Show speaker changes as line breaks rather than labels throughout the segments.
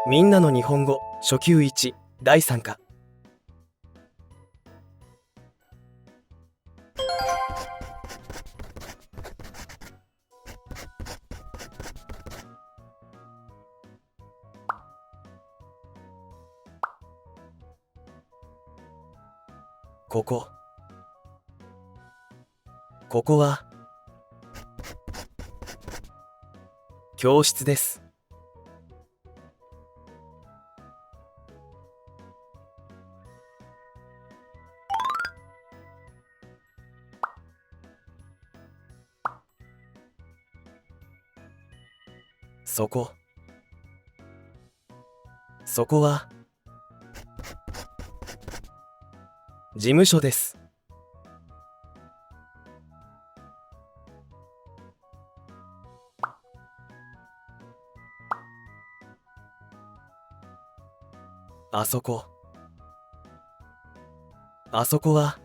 みんなの日本語初級1第3課。ここは教室です。そこは事務所です。あそこは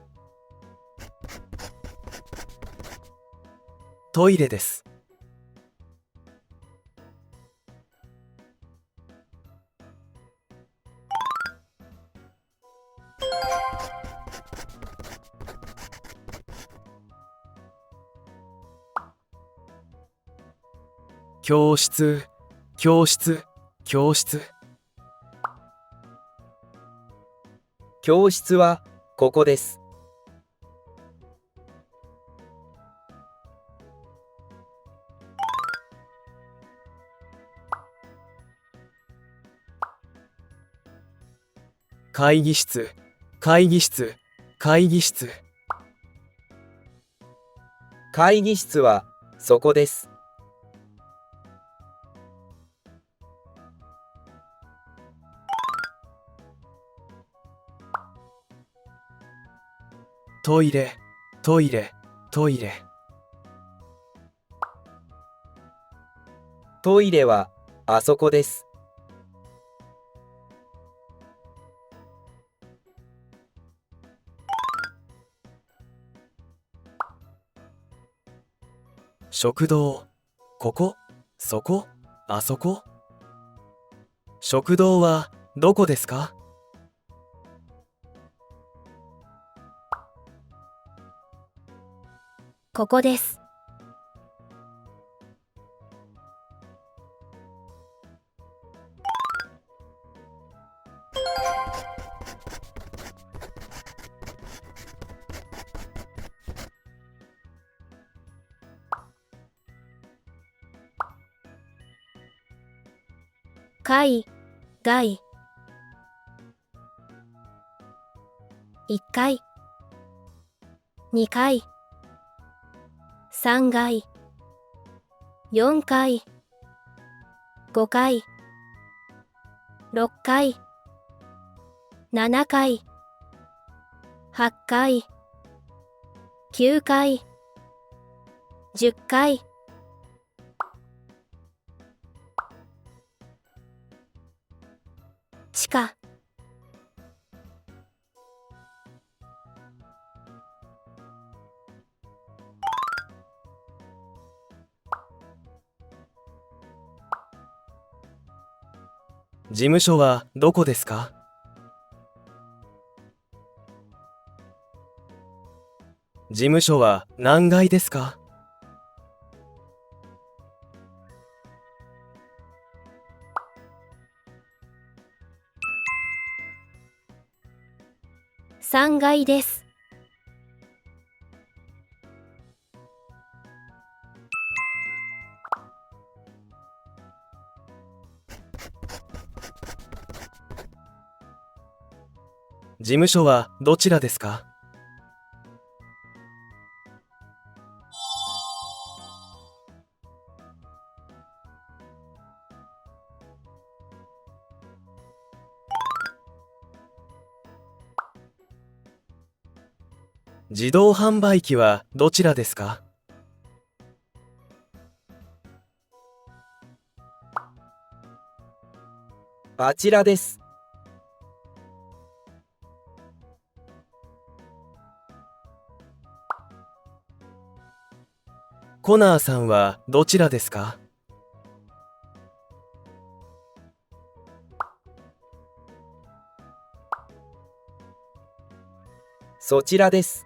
トイレです。教室。教室
はここです。
会議室。
会議室はそこです。
トイレ。トイレ
はあそこです。
食堂。そこあそこ。食堂はどこですか？
ここです。海外1階2階3階4階5階6階7階8階9階10階地下。
事務所はどこですか？事務所は何階ですか？3
階です。
事務所はどちらですか？自動販売機はどちらですか？
あちらです。
コナーさんはどちらですか？
そちらです。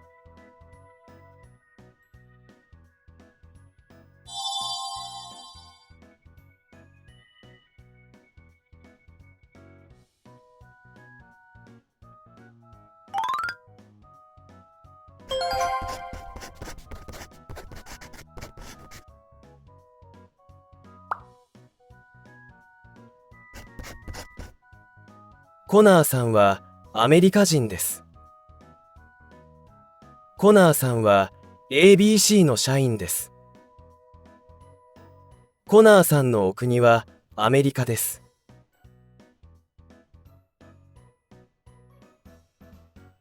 コナーさんはアメリカ人です。コナーさんは ABC の社員です。コナーさんのお国はアメリカです。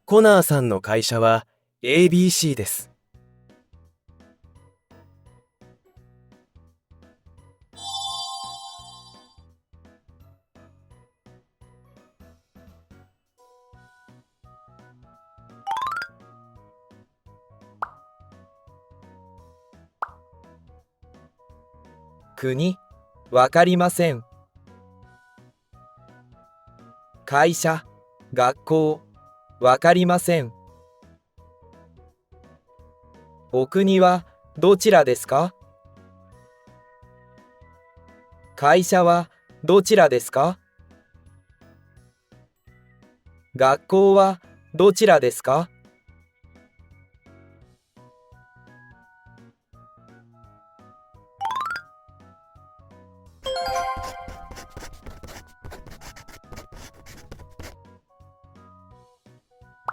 コナーさんの会社は ABC です。
国、わかりません。会社、学校、わかりません。お国はどちらですか？会社はどちらですか？学校はどちらですか？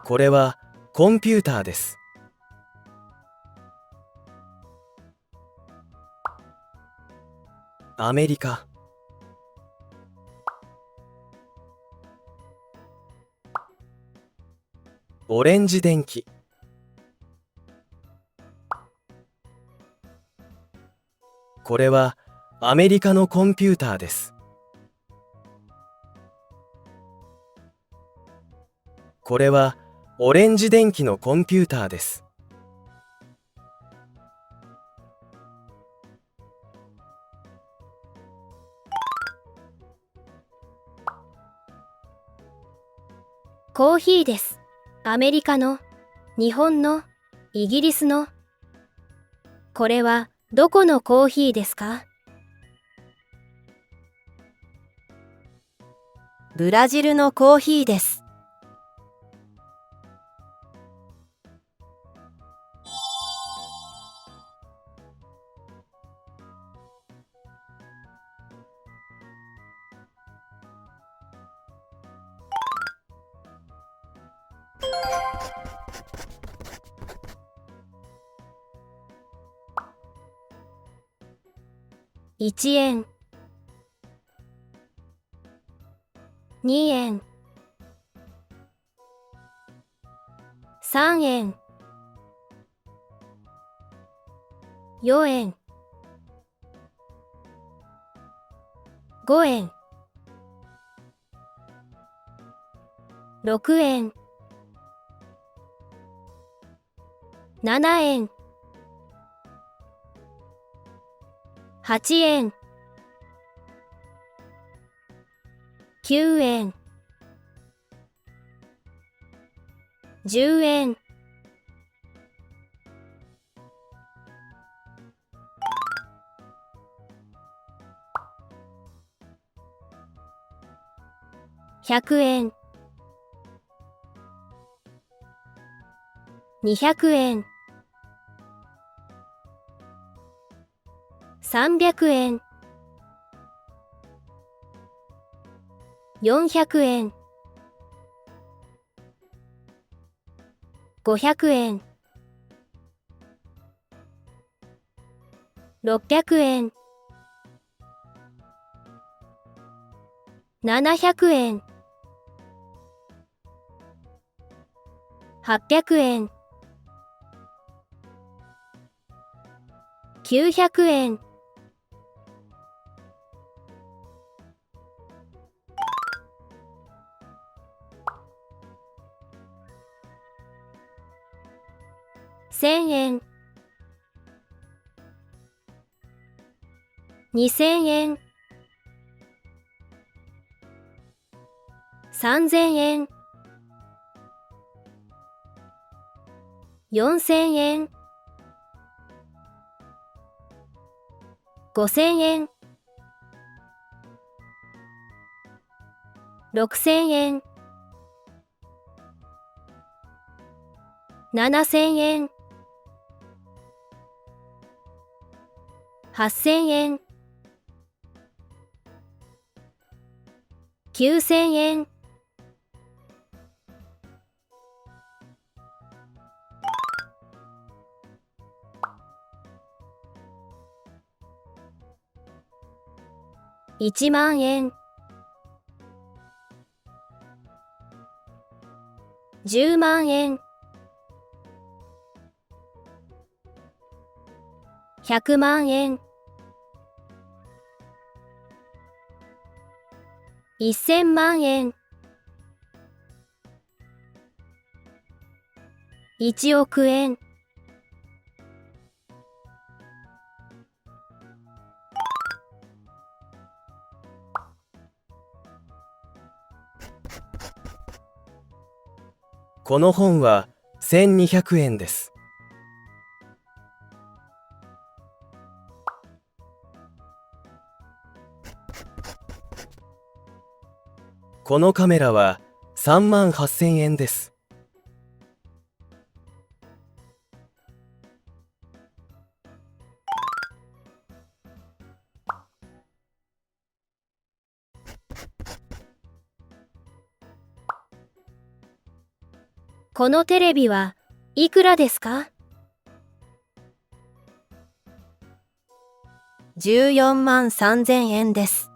これはコンピューターです。アメリカ。オレンジ電気。これはアメリカのコンピューターです。これはオレンジ電気のコンピューターです。
コーヒーです。アメリカの、日本の、イギリスの。これはどこのコーヒーですか？
ブラジルのコーヒーです。
1円、2円、3円、4円、5円、6円、7円、8円、9円、10円。100円、200円、300円、400円、500円、600円、700円、800円、900円。1000円、2000円、3000円、4000円、5000円、6000円、7000円、8000円、9000円。1万円、10万円、100万円、1000万円、1億円。
この本は1200円です。このカメラは3万8000円です。
このテレビはいくらですか
14万3000円です。